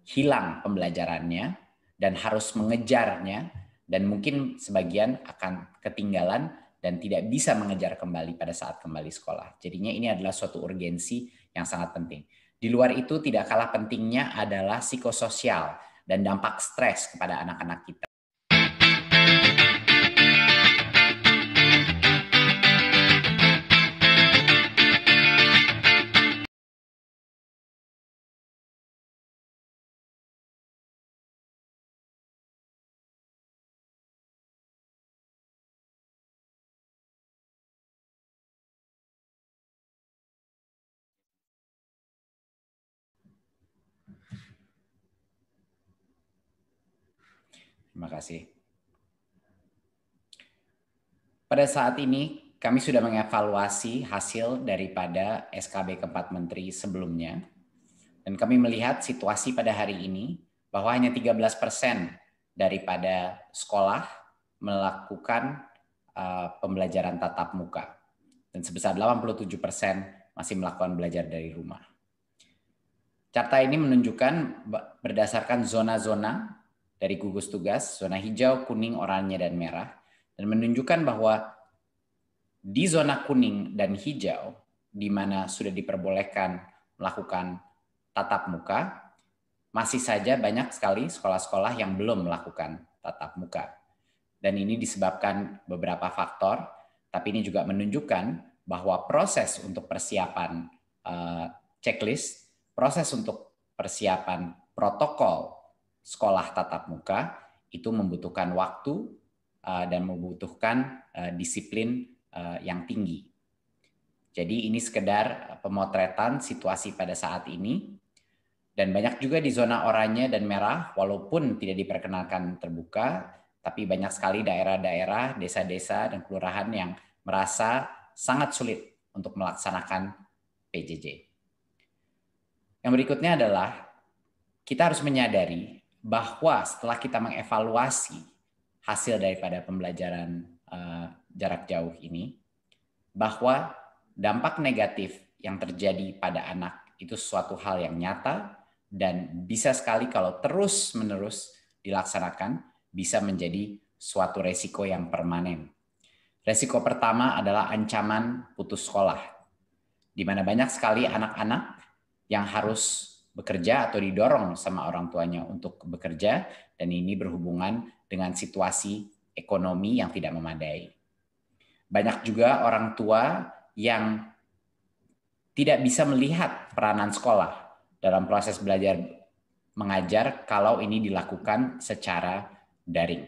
hilang pembelajarannya dan harus mengejarnya, dan mungkin sebagian akan ketinggalan dan tidak bisa mengejar kembali pada saat kembali sekolah. Jadinya ini adalah suatu urgensi yang sangat penting. Di luar itu tidak kalah pentingnya adalah psikososial dan dampak stres kepada anak-anak kita. Terima kasih. Pada saat ini kami sudah mengevaluasi hasil daripada SKB keempat menteri sebelumnya, dan kami melihat situasi pada hari ini bahwa hanya 13% daripada sekolah melakukan pembelajaran tatap muka, dan sebesar 87% masih melakukan belajar dari rumah. Carta ini menunjukkan berdasarkan zona-zona dari gugus tugas, zona hijau, kuning, oranye, dan merah, dan menunjukkan bahwa di zona kuning dan hijau, di mana sudah diperbolehkan melakukan tatap muka, masih saja banyak sekali sekolah-sekolah yang belum melakukan tatap muka. Dan ini disebabkan beberapa faktor, tapi ini juga menunjukkan bahwa proses untuk persiapan checklist, proses untuk persiapan protokol sekolah tatap muka itu membutuhkan waktu dan membutuhkan disiplin yang tinggi. Jadi ini sekedar pemotretan situasi pada saat ini, dan banyak juga di zona oranye dan merah walaupun tidak diperkenalkan terbuka, tapi banyak sekali daerah-daerah, desa-desa dan kelurahan yang merasa sangat sulit untuk melaksanakan PJJ. Yang berikutnya adalah kita harus menyadari bahwa setelah kita mengevaluasi hasil daripada pembelajaran jarak jauh ini, bahwa dampak negatif yang terjadi pada anak itu suatu hal yang nyata dan bisa sekali kalau terus-menerus dilaksanakan bisa menjadi suatu resiko yang permanen. Resiko pertama adalah ancaman putus sekolah, di mana banyak sekali anak-anak yang harus bekerja atau didorong sama orang tuanya untuk bekerja, dan ini berhubungan dengan situasi ekonomi yang tidak memadai. Banyak juga orang tua yang tidak bisa melihat peranan sekolah dalam proses belajar mengajar kalau ini dilakukan secara daring.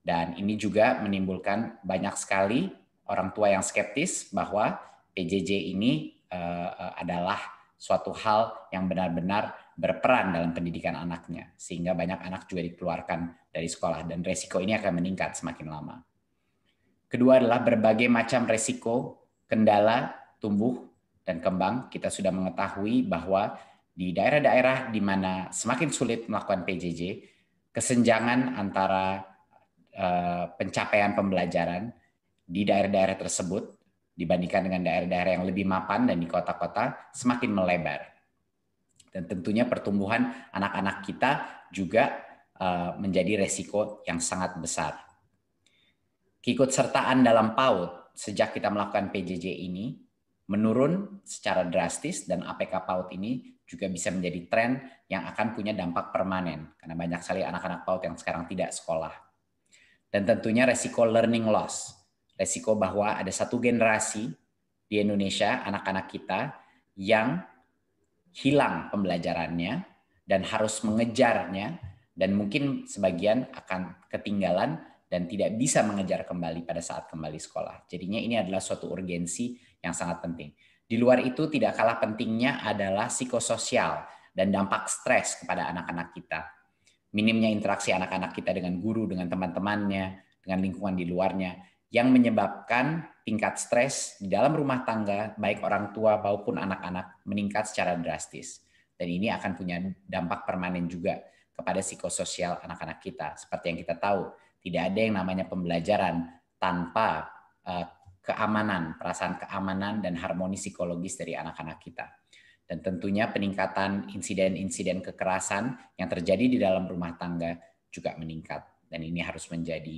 Dan ini juga menimbulkan banyak sekali orang tua yang skeptis bahwa PJJ ini adalah suatu hal yang benar-benar berperan dalam pendidikan anaknya, sehingga banyak anak juga dikeluarkan dari sekolah, dan resiko ini akan meningkat semakin lama. Kedua adalah berbagai macam resiko, kendala, tumbuh, dan kembang. Kita sudah mengetahui bahwa di daerah-daerah di mana semakin sulit melakukan PJJ, kesenjangan antara pencapaian pembelajaran di daerah-daerah tersebut dibandingkan dengan daerah-daerah yang lebih mapan dan di kota-kota semakin melebar. Dan tentunya pertumbuhan anak-anak kita juga menjadi resiko yang sangat besar. Keikutsertaan dalam PAUD sejak kita melakukan PJJ ini menurun secara drastis, dan APK PAUD ini juga bisa menjadi tren yang akan punya dampak permanen karena banyak sekali anak-anak PAUD yang sekarang tidak sekolah. Dan tentunya resiko learning loss, resiko bahwa ada satu generasi di Indonesia, anak-anak kita yang hilang pembelajarannya dan harus mengejarnya, dan mungkin sebagian akan ketinggalan dan tidak bisa mengejar kembali pada saat kembali sekolah. Jadinya ini adalah suatu urgensi yang sangat penting. Di luar itu tidak kalah pentingnya adalah psikososial dan dampak stres kepada anak-anak kita. Minimnya interaksi anak-anak kita dengan guru, dengan teman-temannya, dengan lingkungan di luarnya, yang menyebabkan tingkat stres di dalam rumah tangga, baik orang tua maupun anak-anak, meningkat secara drastis. Dan ini akan punya dampak permanen juga kepada psikososial anak-anak kita. Seperti yang kita tahu, tidak ada yang namanya pembelajaran tanpa keamanan, perasaan keamanan dan harmoni psikologis dari anak-anak kita. Dan tentunya peningkatan insiden-insiden kekerasan yang terjadi di dalam rumah tangga juga meningkat. Dan ini harus menjadi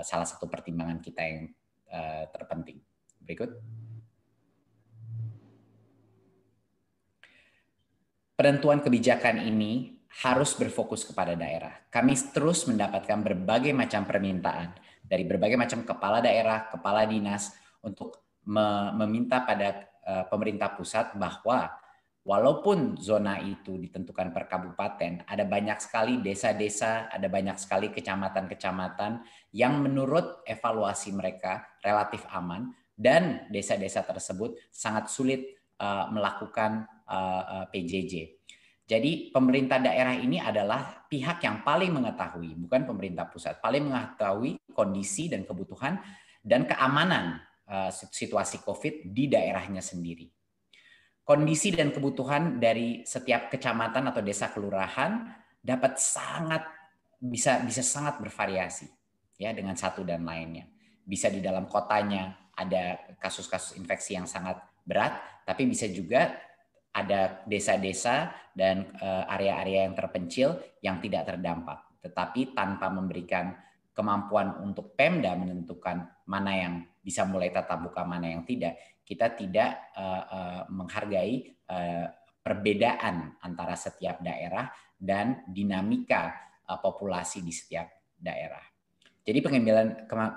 salah satu pertimbangan kita yang terpenting. Berikut. Penentuan kebijakan ini harus berfokus kepada daerah. Kami terus mendapatkan berbagai macam permintaan dari berbagai macam kepala daerah, kepala dinas untuk meminta pada pemerintah pusat bahwa walaupun zona itu ditentukan per kabupaten, ada banyak sekali desa-desa, ada banyak sekali kecamatan-kecamatan yang menurut evaluasi mereka relatif aman dan desa-desa tersebut sangat sulit melakukan PJJ. Jadi pemerintah daerah ini adalah pihak yang paling mengetahui, bukan pemerintah pusat, paling mengetahui kondisi dan kebutuhan dan keamanan situasi COVID di daerahnya sendiri. Kondisi dan kebutuhan dari setiap kecamatan atau desa kelurahan dapat bisa sangat bervariasi ya dengan satu dan lainnya. Bisa di dalam kotanya ada kasus-kasus infeksi yang sangat berat, tapi bisa juga ada desa-desa dan area-area yang terpencil yang tidak terdampak, tetapi tanpa memberikan kemampuan untuk Pemda menentukan mana yang bisa mulai tatap muka, mana yang tidak. Kita tidak menghargai perbedaan antara setiap daerah dan dinamika populasi di setiap daerah. Jadi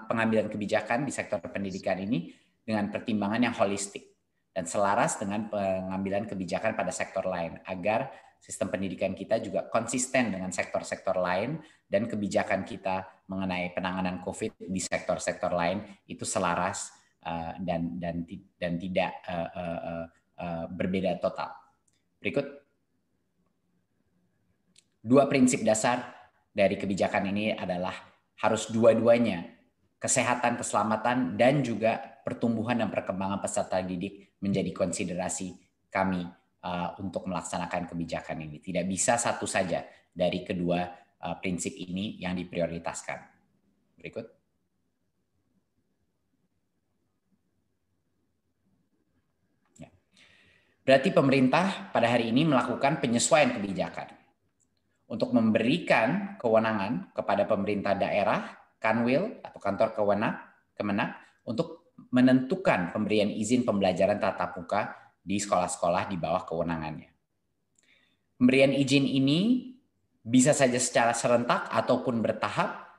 pengambilan kebijakan di sektor pendidikan ini dengan pertimbangan yang holistik dan selaras dengan pengambilan kebijakan pada sektor lain agar sistem pendidikan kita juga konsisten dengan sektor-sektor lain dan kebijakan kita mengenai penanganan COVID di sektor-sektor lain itu selaras dan tidak berbeda total. Berikut. 2 prinsip dasar dari kebijakan ini adalah harus dua-duanya, kesehatan, keselamatan, dan juga pertumbuhan dan perkembangan peserta didik menjadi konsiderasi kami untuk melaksanakan kebijakan ini. Tidak bisa satu saja dari kedua prinsip ini yang diprioritaskan. Berikut. Ya. Berarti pemerintah pada hari ini melakukan penyesuaian kebijakan untuk memberikan kewenangan kepada pemerintah daerah, Kanwil atau kantor Kemenak untuk menentukan pemberian izin pembelajaran tatap muka di sekolah-sekolah di bawah kewenangannya. Pemberian izin ini bisa saja secara serentak ataupun bertahap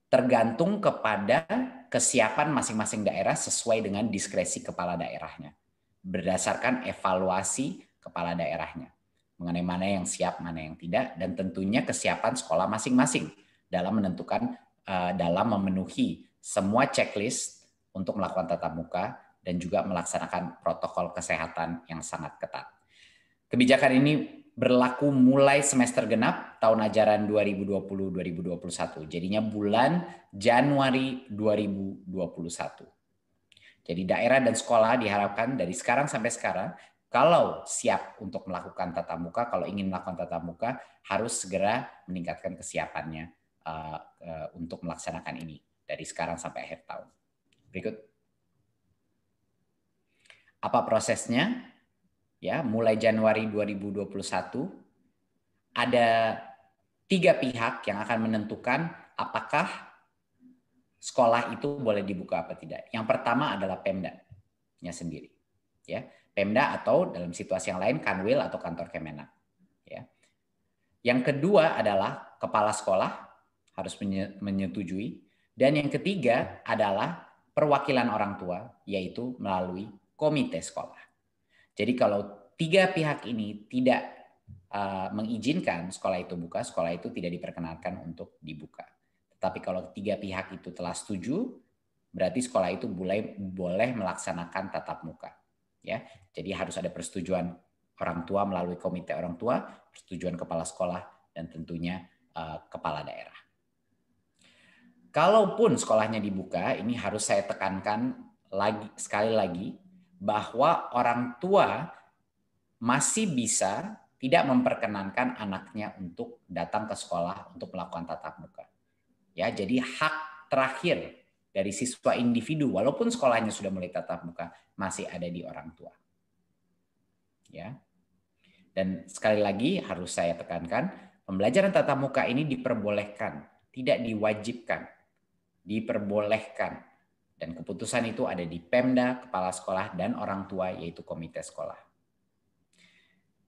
tergantung kepada kesiapan masing-masing daerah sesuai dengan diskresi kepala daerahnya berdasarkan evaluasi kepala daerahnya mengenai mana yang siap, mana yang tidak, dan tentunya kesiapan sekolah masing-masing dalam menentukan, dalam memenuhi semua checklist untuk melakukan tatap muka dan juga melaksanakan protokol kesehatan yang sangat ketat. Kebijakan ini berlaku mulai semester genap tahun ajaran 2020-2021, jadinya bulan Januari 2021. Jadi daerah dan sekolah diharapkan dari sekarang sampai sekarang, kalau siap untuk melakukan tatap muka, kalau ingin melakukan tatap muka, harus segera meningkatkan kesiapannya untuk melaksanakan ini dari sekarang sampai akhir tahun. Berikut. Apa prosesnya? Ya, mulai Januari 2021 ada 3 pihak yang akan menentukan apakah sekolah itu boleh dibuka apa tidak. Yang pertama adalah Pemda-nya sendiri. Ya. Pemda atau dalam situasi yang lain Kanwil atau kantor Kemenak. Ya. Yang kedua adalah kepala sekolah harus menyetujui, dan yang ketiga adalah perwakilan orang tua, yaitu melalui komite sekolah. Jadi kalau 3 pihak ini tidak mengizinkan sekolah itu buka, sekolah itu tidak diperkenankan untuk dibuka. Tetapi kalau 3 pihak itu telah setuju, berarti sekolah itu boleh melaksanakan tatap muka. Ya, jadi harus ada persetujuan orang tua melalui komite orang tua, persetujuan kepala sekolah, dan tentunya kepala daerah. Kalaupun sekolahnya dibuka, ini harus saya tekankan sekali lagi bahwa orang tua masih bisa tidak memperkenankan anaknya untuk datang ke sekolah untuk melakukan tatap muka. Ya, jadi hak terakhir dari siswa individu, walaupun sekolahnya sudah mulai tatap muka, masih ada di orang tua. Ya. Dan sekali lagi harus saya tekankan, pembelajaran tatap muka ini diperbolehkan, tidak diwajibkan, diperbolehkan. Dan keputusan itu ada di Pemda, kepala sekolah, dan orang tua, yaitu komite sekolah.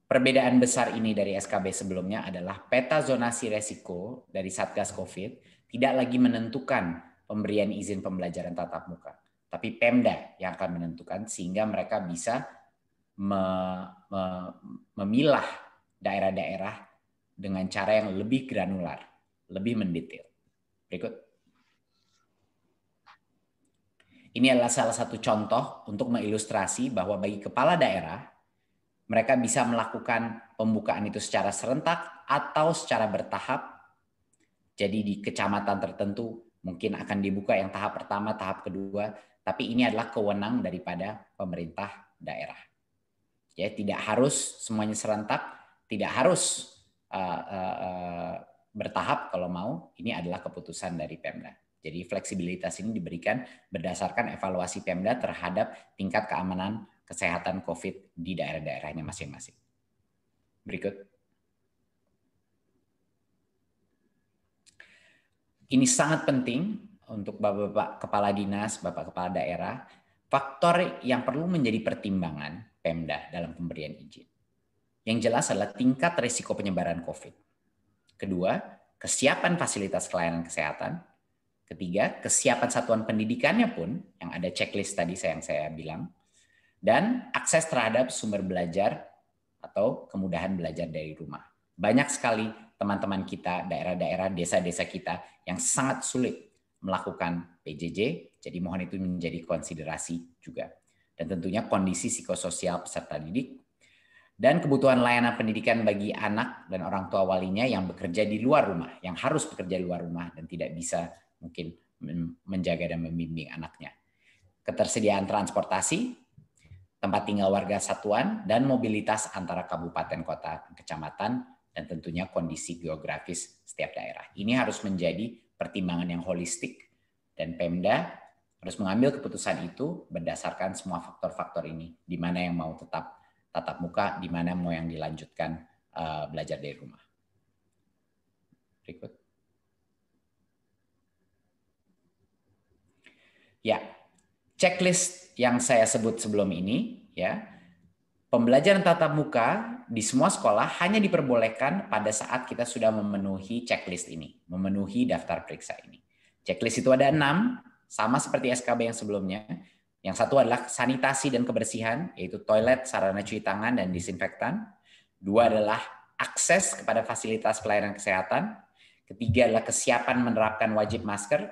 Perbedaan besar ini dari SKB sebelumnya adalah peta zonasi resiko dari Satgas COVID tidak lagi menentukan pemberian izin pembelajaran tatap muka, tapi Pemda yang akan menentukan sehingga mereka bisa memilah daerah-daerah dengan cara yang lebih granular, lebih mendetail. Berikut. Ini adalah salah satu contoh untuk mengilustrasi bahwa bagi kepala daerah, mereka bisa melakukan pembukaan itu secara serentak atau secara bertahap. Jadi di kecamatan tertentu mungkin akan dibuka yang tahap pertama, tahap kedua, tapi ini adalah kewenang daripada pemerintah daerah. Ya, tidak harus semuanya serentak, tidak harus bertahap kalau mau. Ini adalah keputusan dari Pemda. Jadi fleksibilitas ini diberikan berdasarkan evaluasi Pemda terhadap tingkat keamanan kesehatan COVID di daerah-daerahnya masing-masing. Berikut. Ini sangat penting untuk Bapak-Bapak Kepala Dinas, Bapak Kepala Daerah. Faktor yang perlu menjadi pertimbangan Pemda dalam pemberian izin. Yang jelas adalah tingkat risiko penyebaran COVID. Kedua, kesiapan fasilitas pelayanan kesehatan. Ketiga, kesiapan satuan pendidikannya pun, yang ada checklist tadi yang saya bilang. Dan akses terhadap sumber belajar atau kemudahan belajar dari rumah. Banyak sekali teman-teman kita, daerah-daerah, desa-desa kita yang sangat sulit melakukan PJJ, jadi mohon itu menjadi konsiderasi juga. Dan tentunya kondisi psikososial peserta didik, dan kebutuhan layanan pendidikan bagi anak dan orang tua walinya yang bekerja di luar rumah, yang harus bekerja di luar rumah dan tidak bisa mungkin menjaga dan membimbing anaknya. Ketersediaan transportasi, tempat tinggal warga satuan, dan mobilitas antara kabupaten, kota, kecamatan, dan tentunya kondisi geografis setiap daerah. Ini harus menjadi pertimbangan yang holistik, dan Pemda harus mengambil keputusan itu berdasarkan semua faktor-faktor ini, di mana yang mau tetap tatap muka, di mana mau yang dilanjutkan belajar dari rumah. Berikut. Ya, checklist yang saya sebut sebelum ini, ya, pembelajaran tatap muka di semua sekolah hanya diperbolehkan pada saat kita sudah memenuhi checklist ini, memenuhi daftar periksa ini. Checklist itu ada 6, sama seperti SKB yang sebelumnya. Yang satu adalah sanitasi dan kebersihan, yaitu toilet, sarana cuci tangan, dan disinfektan. 2 adalah akses kepada fasilitas pelayanan kesehatan. Ketiga adalah kesiapan menerapkan wajib masker.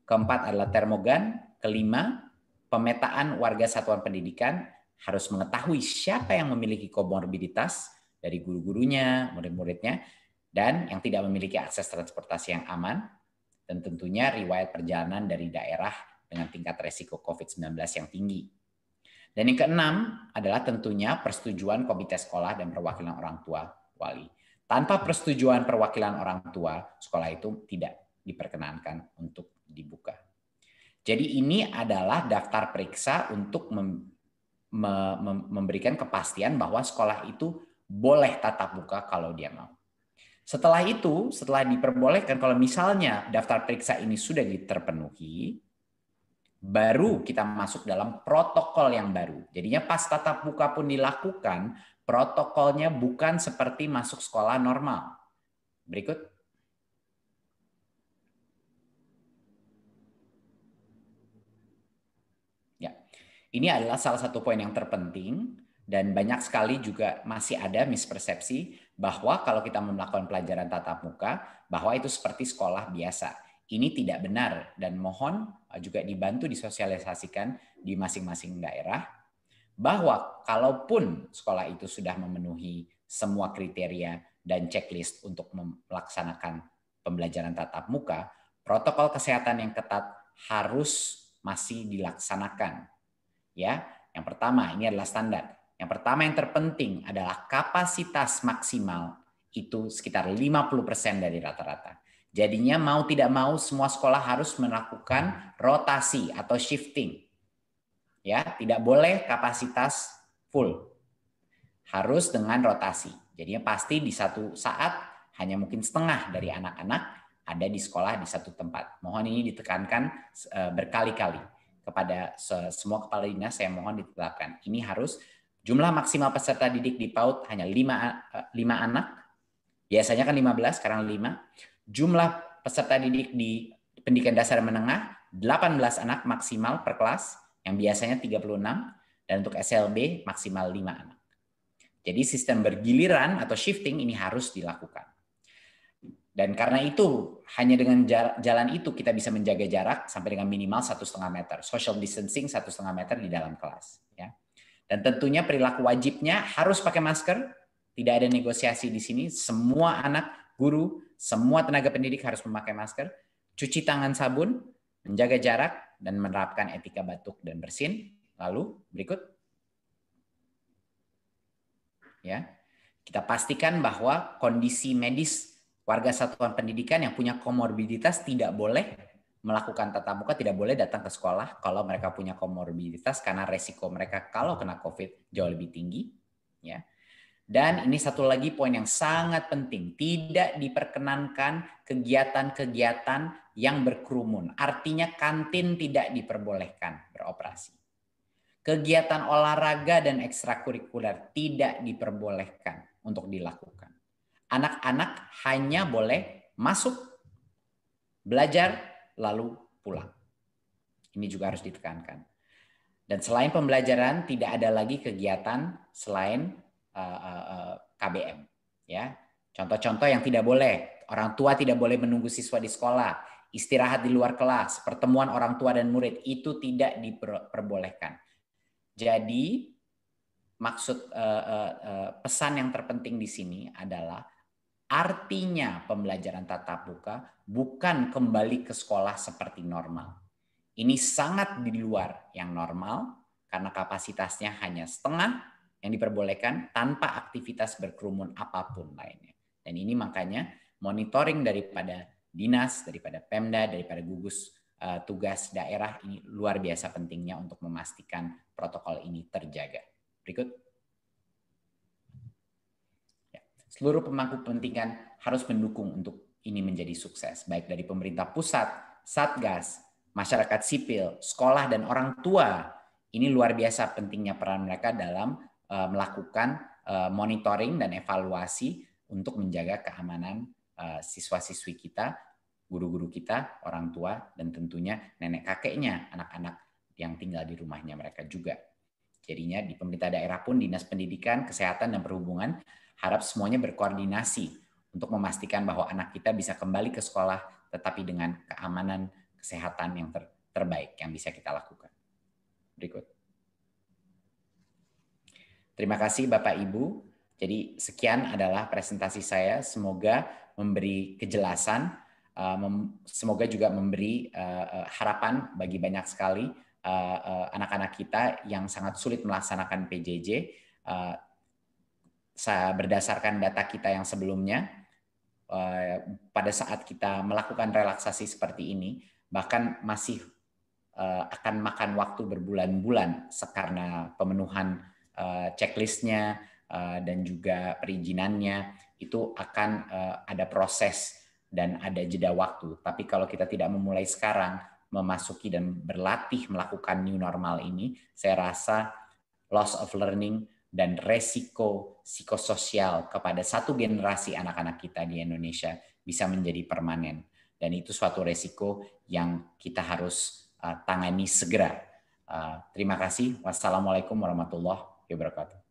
Keempat adalah termogan. Kelima, pemetaan warga satuan pendidikan harus mengetahui siapa yang memiliki komorbiditas dari guru-gurunya, murid-muridnya, dan yang tidak memiliki akses transportasi yang aman, dan tentunya riwayat perjalanan dari daerah dengan tingkat resiko COVID-19 yang tinggi. Dan yang keenam adalah tentunya persetujuan komite sekolah dan perwakilan orang tua wali. Tanpa persetujuan perwakilan orang tua, sekolah itu tidak diperkenankan untuk dibuka. Jadi ini adalah daftar periksa untuk memberikan kepastian bahwa sekolah itu boleh tatap muka kalau dia mau. Setelah itu, setelah diperbolehkan, kalau misalnya daftar periksa ini sudah terpenuhi, baru kita masuk dalam protokol yang baru. Jadinya pas tatap muka pun dilakukan, protokolnya bukan seperti masuk sekolah normal. Berikut. Ya, ini adalah salah satu poin yang terpenting dan banyak sekali juga masih ada mispersepsi bahwa kalau kita melakukan pelajaran tatap muka, bahwa itu seperti sekolah biasa. Ini tidak benar dan mohon juga dibantu disosialisasikan di masing-masing daerah bahwa kalaupun sekolah itu sudah memenuhi semua kriteria dan checklist untuk melaksanakan pembelajaran tatap muka, protokol kesehatan yang ketat harus masih dilaksanakan. Ya, yang pertama ini adalah standar. Yang pertama yang terpenting adalah kapasitas maksimal itu sekitar 50% dari rata-rata. Jadinya mau tidak mau semua sekolah harus melakukan rotasi atau shifting. Ya, tidak boleh kapasitas full. harus dengan rotasi. Jadinya pasti di satu saat hanya mungkin setengah dari anak-anak ada di sekolah di satu tempat. Mohon ini ditekankan berkali-kali kepada semua kepala dinas, saya mohon ditetapkan. Ini harus jumlah maksimal peserta didik di PAUD hanya 5 anak. Biasanya kan 15, sekarang 5. Jumlah peserta didik di pendidikan dasar menengah 18 anak maksimal per kelas, yang biasanya 36, dan untuk SLB maksimal 5 anak. Jadi sistem bergiliran atau shifting ini harus dilakukan. Dan karena itu, hanya dengan jalan itu kita bisa menjaga jarak sampai dengan minimal 1,5 meter. Social distancing 1,5 meter di dalam kelas. Ya. Dan tentunya perilaku wajibnya harus pakai masker. Tidak ada negosiasi di sini. Semua anak, guru, semua tenaga pendidik harus memakai masker. Cuci tangan sabun, menjaga jarak, dan menerapkan etika batuk dan bersin. Lalu berikut. Ya, kita pastikan bahwa kondisi medis warga satuan pendidikan yang punya komorbiditas tidak boleh melakukan tatap muka, tidak boleh datang ke sekolah kalau mereka punya komorbiditas karena resiko mereka kalau kena COVID jauh lebih tinggi. Ya. Dan ini satu lagi poin yang sangat penting, tidak diperkenankan kegiatan-kegiatan yang berkerumun. Artinya kantin tidak diperbolehkan beroperasi. Kegiatan olahraga dan ekstrakurikuler tidak diperbolehkan untuk dilakukan. Anak-anak hanya boleh masuk, belajar, lalu pulang. Ini juga harus ditekankan. Dan selain pembelajaran, tidak ada lagi kegiatan selain KBM. Ya, contoh-contoh yang tidak boleh. Orang tua tidak boleh menunggu siswa di sekolah, istirahat di luar kelas, pertemuan orang tua dan murid, itu tidak diperbolehkan. Jadi maksud pesan yang terpenting di sini adalah artinya pembelajaran tatap muka bukan kembali ke sekolah seperti normal. Ini sangat di luar yang normal karena kapasitasnya hanya setengah yang diperbolehkan tanpa aktivitas berkerumun apapun lainnya. Dan ini makanya monitoring daripada dinas, daripada Pemda, daripada gugus tugas daerah ini luar biasa pentingnya untuk memastikan protokol ini terjaga. Berikut. Ya. Seluruh pemangku kepentingan harus mendukung untuk ini menjadi sukses, baik dari pemerintah pusat, Satgas, masyarakat sipil, sekolah, dan orang tua. Ini luar biasa pentingnya peran mereka dalam melakukan monitoring dan evaluasi untuk menjaga keamanan siswa-siswi kita, guru-guru kita, orang tua, dan tentunya nenek kakeknya, anak-anak yang tinggal di rumahnya mereka juga. Jadinya di pemerintah daerah pun, Dinas Pendidikan, Kesehatan, dan Perhubungan harap semuanya berkoordinasi untuk memastikan bahwa anak kita bisa kembali ke sekolah, tetapi dengan keamanan kesehatan yang terbaik yang bisa kita lakukan. Berikut. Terima kasih Bapak Ibu. Jadi sekian adalah presentasi saya. Semoga memberi kejelasan, semoga juga memberi harapan bagi banyak sekali anak-anak kita yang sangat sulit melaksanakan PJJ. Berdasarkan data kita yang sebelumnya, pada saat kita melakukan relaksasi seperti ini, bahkan masih akan makan waktu berbulan-bulan karena pemenuhan checklistnya dan juga perizinannya, itu akan ada proses dan ada jeda waktu. Tapi kalau kita tidak memulai sekarang, memasuki dan berlatih melakukan new normal ini, saya rasa loss of learning dan resiko psikososial kepada satu generasi anak-anak kita di Indonesia bisa menjadi permanen. Dan itu suatu resiko yang kita harus tangani segera. Terima kasih. Wassalamualaikum warahmatullahi wabarakatuh.